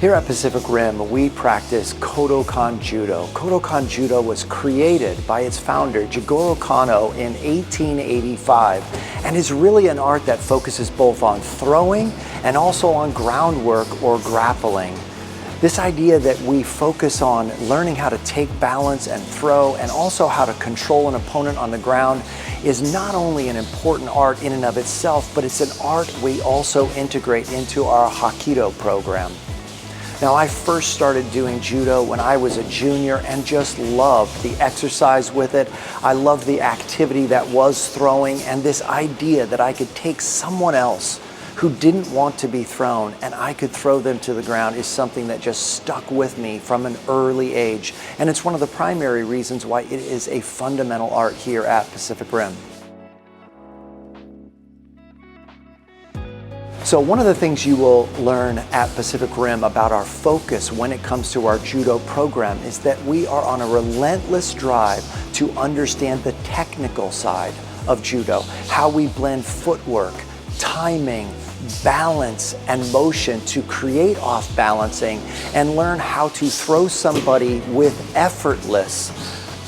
Here at Pacific Rim, we practice Kodokan Judo. Kodokan Judo was created by its founder, Jigoro Kano, in 1885, and is really an art that focuses both on throwing and also on groundwork or grappling. This idea that we focus on learning how to take balance and throw, and also how to control an opponent on the ground, is not only an important art in and of itself, but it's an art we also integrate into our Hapkido program. Now, I first started doing judo when I was a junior and just loved the exercise with it. I loved the activity that was throwing, and this idea that I could take someone else who didn't want to be thrown and I could throw them to the ground is something that just stuck with me from an early age. And it's one of the primary reasons why it is a fundamental art here at Pacific Rim. So one of the things you will learn at Pacific Rim about our focus when it comes to our judo program is that we are on a relentless drive to understand the technical side of judo, how we blend footwork, timing, balance, and motion to create off balancing, and learn how to throw somebody with effortless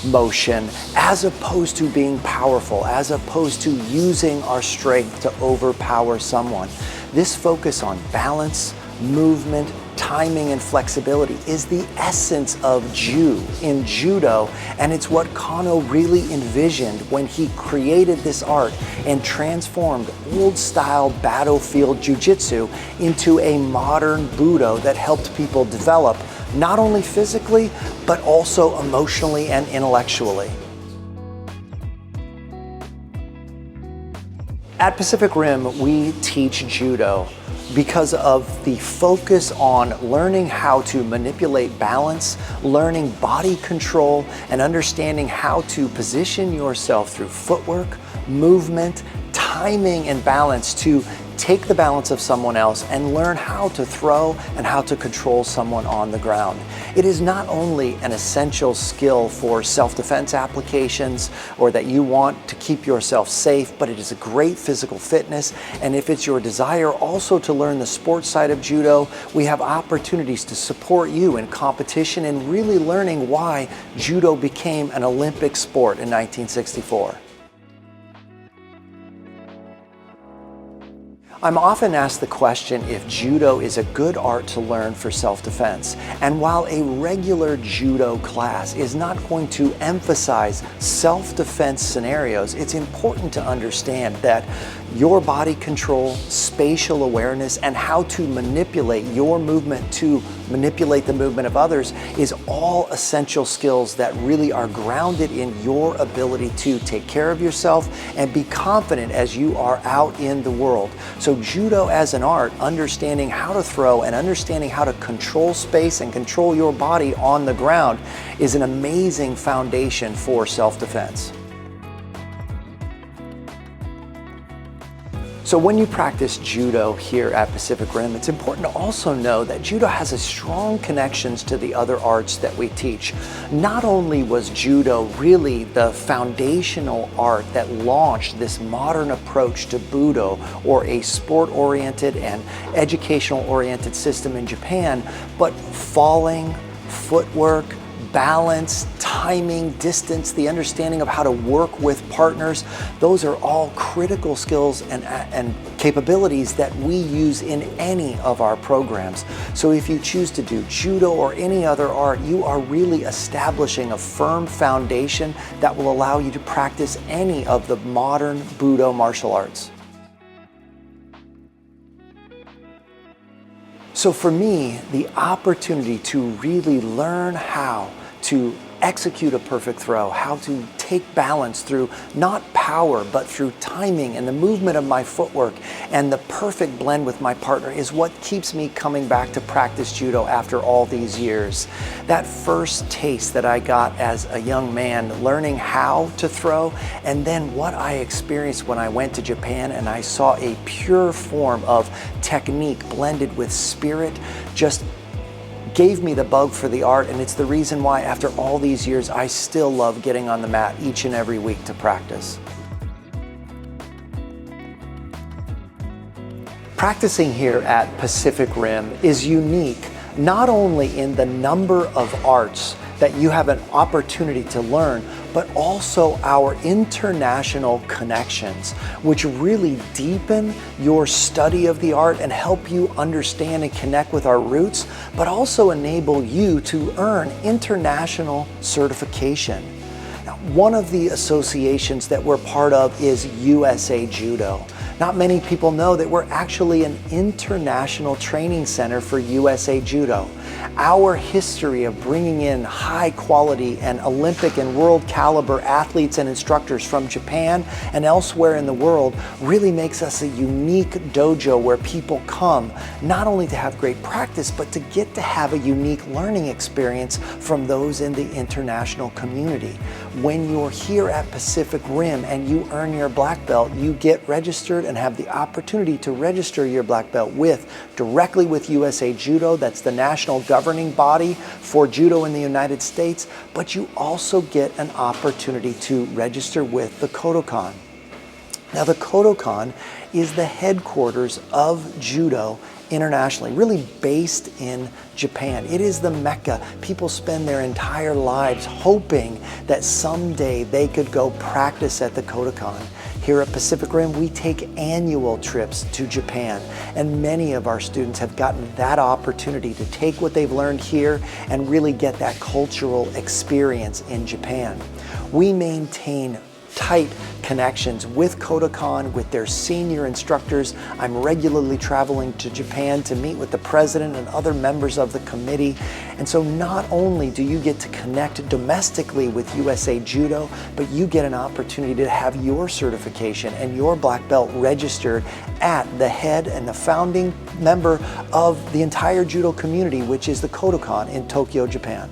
motion as opposed to being powerful, as opposed to using our strength to overpower someone. This focus on balance, movement, timing, and flexibility is the essence of in judo, and it's what Kano really envisioned when he created this art and transformed old-style battlefield jujitsu into a modern budo that helped people develop not only physically, but also emotionally and intellectually. At Pacific Rim, we teach judo because of the focus on learning how to manipulate balance, learning body control, and understanding how to position yourself through footwork, movement, timing, and balance to take the balance of someone else and learn how to throw and how to control someone on the ground. It is not only an essential skill for self-defense applications or that you want to keep yourself safe, but it is a great physical fitness. And if it's your desire also to learn the sports side of judo, we have opportunities to support you in competition and really learning why judo became an Olympic sport in 1964. I'm often asked the question if judo is a good art to learn for self-defense. And while a regular judo class is not going to emphasize self-defense scenarios, it's important to understand that your body control, spatial awareness, and how to manipulate your movement to manipulate the movement of others is all essential skills that really are grounded in your ability to take care of yourself and be confident as you are out in the world. So judo as an art, understanding how to throw and understanding how to control space and control your body on the ground is an amazing foundation for self-defense. So when you practice judo here at Pacific Rim, it's important to also know that judo has a strong connections to the other arts that we teach. Not only was judo really the foundational art that launched this modern approach to budo, or a sport-oriented and educational-oriented system in Japan, but falling, footwork, balance, timing, distance, the understanding of how to work with partners, those are all critical skills and capabilities that we use in any of our programs. So if you choose to do judo or any other art, you are really establishing a firm foundation that will allow you to practice any of the modern budo martial arts. So for me, the opportunity to really learn how to execute a perfect throw, how to take balance through not power, but through timing and the movement of my footwork and the perfect blend with my partner is what keeps me coming back to practice judo after all these years. That first taste that I got as a young man, learning how to throw, and then what I experienced when I went to Japan and I saw a pure form of technique blended with spirit, just gave me the bug for the art, and it's the reason why after all these years I still love getting on the mat each and every week to practice. Practicing here at Pacific Rim is unique not only in the number of arts that you have an opportunity to learn, but also our international connections, which really deepen your study of the art and help you understand and connect with our roots, but also enable you to earn international certification. Now, one of the associations that we're part of is USA Judo. Not many people know that we're actually an international training center for USA Judo. Our history of bringing in high quality and Olympic and world caliber athletes and instructors from Japan and elsewhere in the world really makes us a unique dojo where people come not only to have great practice, but to get to have a unique learning experience from those in the international community. When you're here at Pacific Rim and you earn your black belt, you get registered and have the opportunity to register your black belt directly with USA Judo. That's the national governing body for judo in the United States, but you also get an opportunity to register with the Kodokan. Now, the Kodokan is the headquarters of judo internationally, really based in Japan. It is the Mecca. People spend their entire lives hoping that someday they could go practice at the Kodokan. Here at Pacific Rim, we take annual trips to Japan, and many of our students have gotten that opportunity to take what they've learned here and really get that cultural experience in Japan. We maintain tight connections with Kodokan, with their senior instructors. I'm regularly traveling to Japan to meet with the president and other members of the committee. And so not only do you get to connect domestically with USA Judo, but you get an opportunity to have your certification and your black belt registered at the head and the founding member of the entire judo community, which is the Kodokan in Tokyo, Japan.